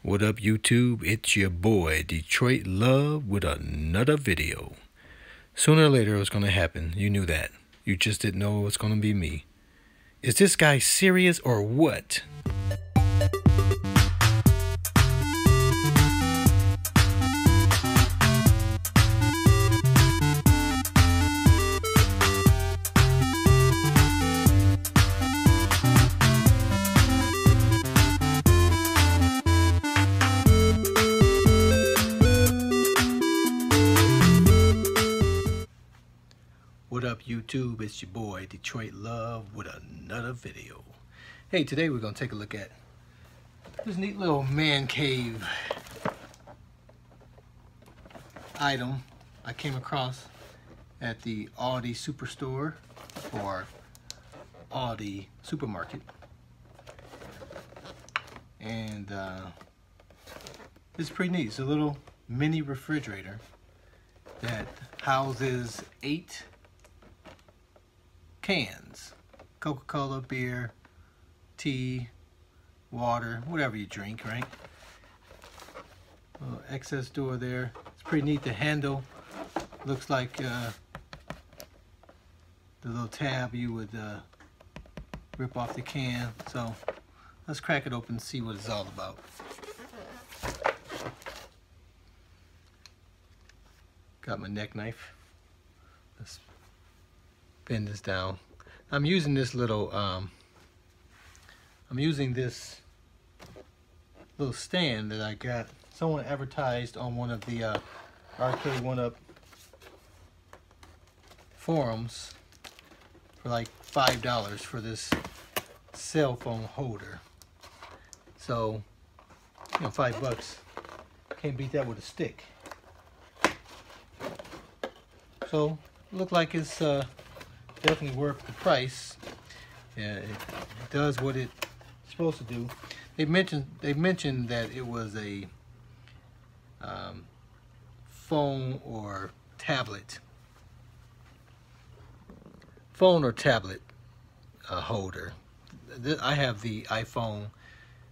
What up, YouTube? It's your boy, Detroit Love, with another video. Sooner or later, it was going to happen. You knew that. You just didn't know it was going to be me. Is this guy serious or what? What up, YouTube? It's your boy Detroit Love with another video. Hey, today we're gonna take a look at this neat little man cave item I came across at the Aldi Superstore or Aldi Supermarket, and it's pretty neat. It's a little mini refrigerator that houses 8 cans, Coca-Cola, beer, tea, water, whatever you drink, right? Little excess door there. It's pretty neat. The handle looks like the little tab you would rip off the can. So let's crack it open and see what it's all about. Got my neck knife. Let's bend this down. I'm using this little this little stand that I got. Someone advertised on one of the Arcade1Up forums for like $5 for this cell phone holder. So, you know, $5. Can't beat that with a stick. So, look like it's definitely worth the price. Yeah, it does what it's supposed to do. They mentioned that it was a phone or tablet holder. I have the iPhone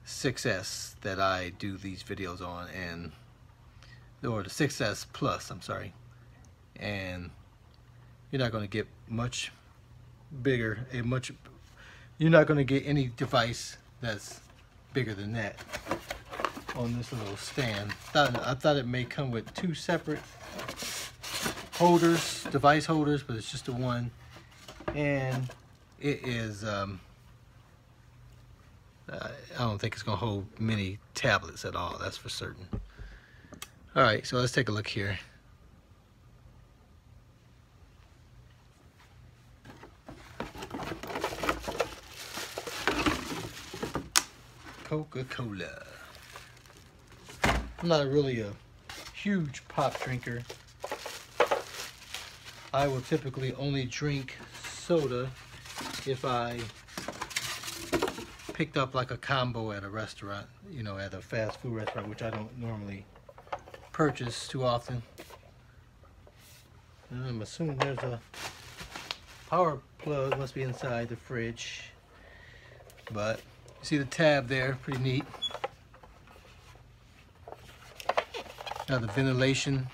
6s that I do these videos on, or the 6s Plus, I'm sorry, and you're not going to get much bigger, you're not going to get any device that's bigger than that on this little stand. I thought it may come with 2 separate holders, device holders, but it's just the one, and it is I don't think it's going to hold many tablets at all, that's for certain. Alright, so let's take a look here. Coca-Cola. I'm not really a huge pop drinker. I will typically only drink soda if I picked up like a combo at a restaurant, you know, at a fast food restaurant, which I don't normally purchase too often. And I'm assuming there's a power plug, must be inside the fridge, but you see the tab there, pretty neat. Now the ventilation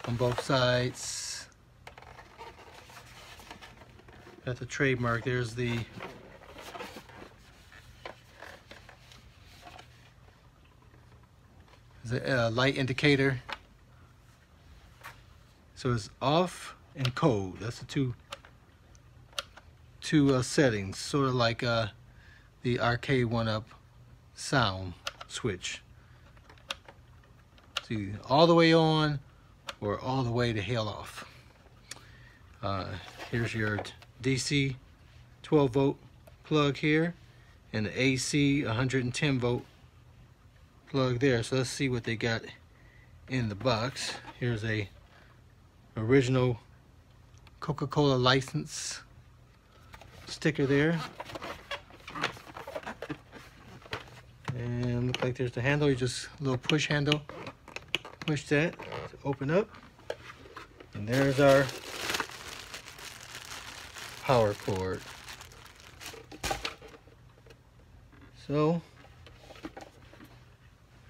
on both sides. Got the trademark. There's the light indicator. So it's off and cold. That's the two settings, sort of like the Arcade1Up sound switch. See, all the way on or all the way to hell off. Here's your DC 12 volt plug here, and the AC 110 volt plug there. So let's see what they got in the box. Here's a original Coca-Cola license sticker there, and look like there's the handle. You just a little push handle, push that to open up, and there's our power cord. So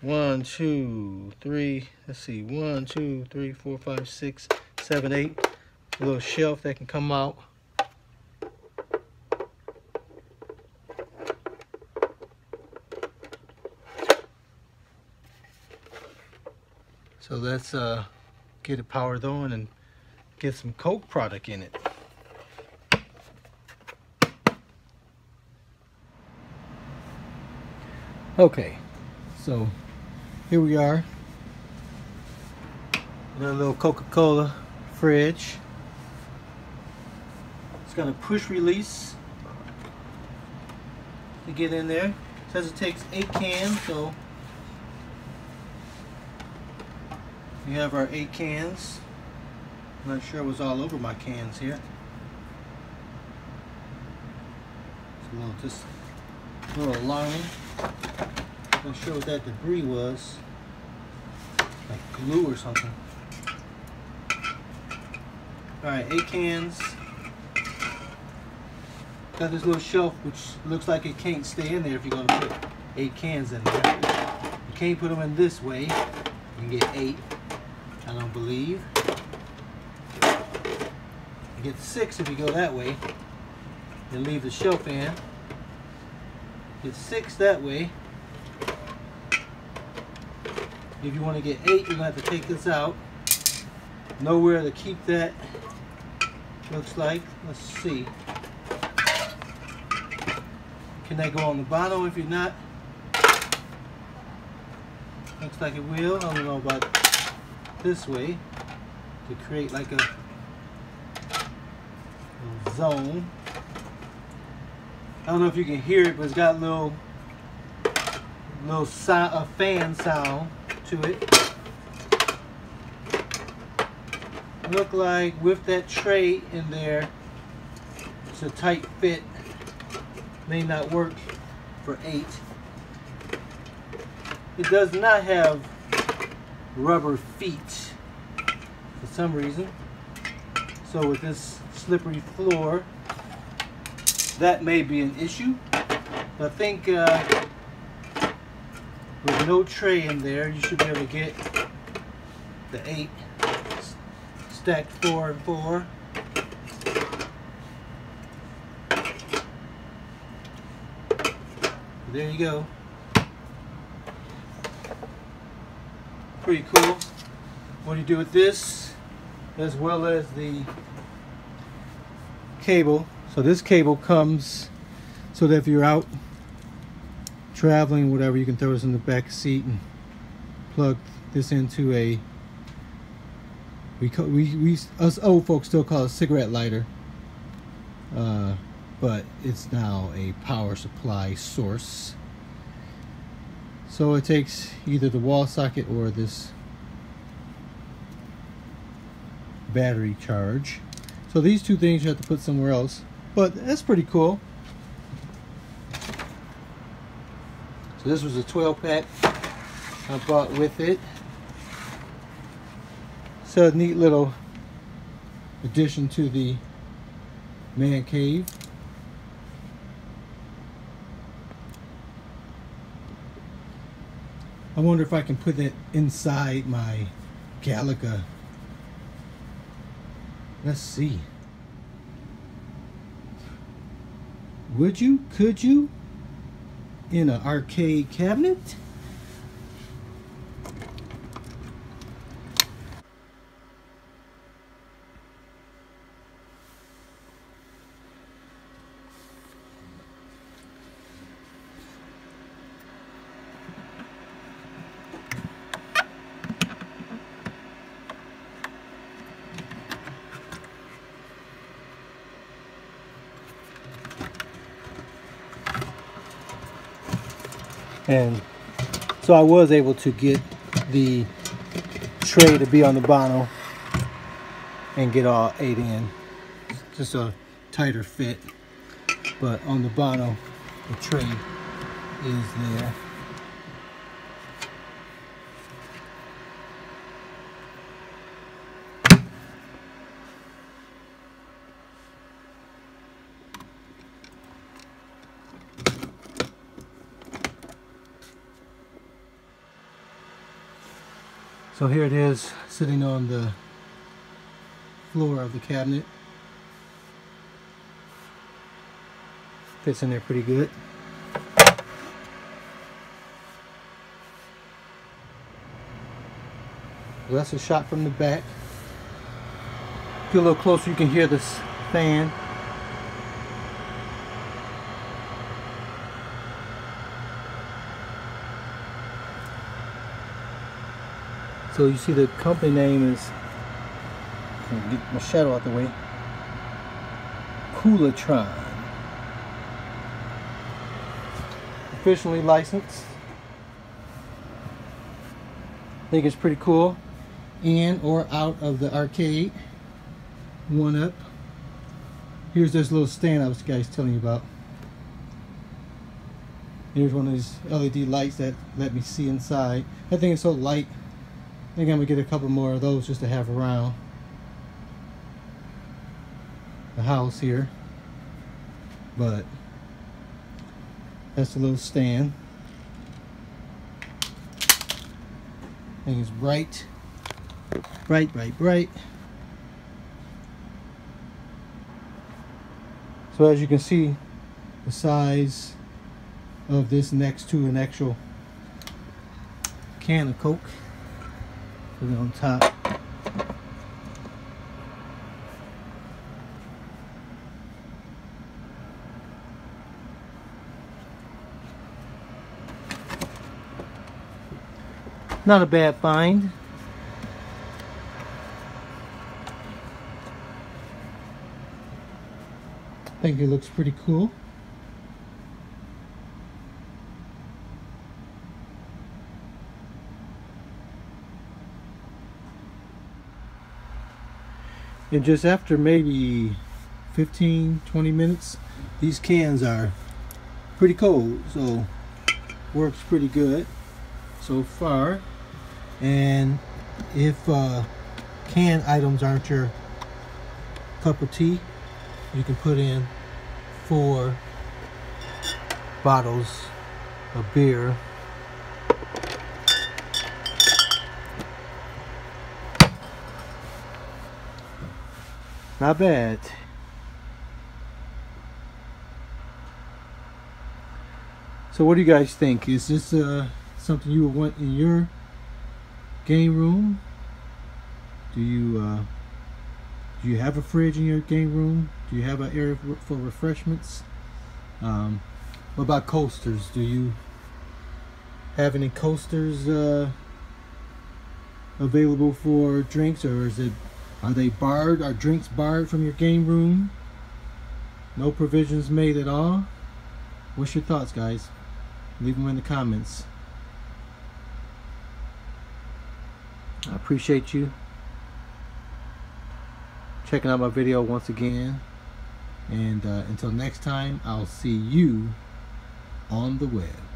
1, 2, 3. Let's see. 1, 2, 3, 4, 5, 6, 7, 8. A little shelf that can come out. So let's get it powered on and get some Coke product in it. Okay, so here we are. Got a little Coca-Cola fridge. It's got a push release to get in there. It says it takes 8 cans, so we have our 8 cans. I'm not sure what's all over my cans here. It's just a little alarming. Not sure what that debris was. Like glue or something. Alright, 8 cans. Got this little shelf which looks like it can't stay in there if you're going to put 8 cans in there. You can't put them in this way. You can get 8, I don't believe. You get 6 if you go that way. You leave the shelf in. Get 6 that way. If you want to get 8, you're going to have to take this out. Nowhere to keep that, looks like. Let's see. Can that go on the bottom if you're not? Looks like it will. I don't know about this way. To create like a little zone. I don't know if you can hear it, but it's got a little sound, a fan sound to it. Look like with that tray in there, it's a tight fit. May not work for 8. It does not have rubber feet for some reason. So with this slippery floor, that may be an issue. But I think with no tray in there, you should be able to get the 8 stacked 4 and 4. There you go. Pretty cool. What do you do with this, as well as the cable? So this cable comes so that if you're out traveling, whatever, you can throw this in the back seat and plug this into a, us old folks still call it a cigarette lighter, but it's now a power supply source. So it takes either the wall socket or this battery charge. So these two things you have to put somewhere else, but that's pretty cool. So this was a 12-pack I bought with it. So a neat little addition to the man cave. I wonder if I can put that inside my Galaga. Let's see. Would you? Could you? In an arcade cabinet? And so I was able to get the tray to be on the bottom and get all 8 in. Just a tighter fit, but on the bottom the tray is there. So here it is, sitting on the floor of the cabinet. Fits in there pretty good. Well, that's a shot from the back. Get a little closer, you can hear this fan. So you see the company name is, get my shadow out the way, Koolatron. Officially licensed. I think it's pretty cool. In or out of the Arcade1Up. Here's this little stand I was guys telling you about. Here's one of these LED lights that let me see inside. That thing is so light. I think I'm gonna get a couple more of those just to have around the house here. But that's a little stand. Thing is bright. Bright, bright, bright. So as you can see, the size of this next to an actual can of Coke. Put it on top. Not a bad find. I think it looks pretty cool. And just after maybe 15-20 minutes, these cans are pretty cold, so works pretty good so far. And if canned items aren't your cup of tea, you can put in 4 bottles of beer. Not bad. So what do you guys think? Is this something you would want in your game room? Do you have a fridge in your game room? Do you have an area for refreshments? What about coasters? Do you have any coasters available for drinks, or are they barred? Are drinks barred from your game room? No provisions made at all? What's your thoughts, guys? Leave them in the comments. I appreciate you checking out my video once again, and until next time, I'll see you on the web.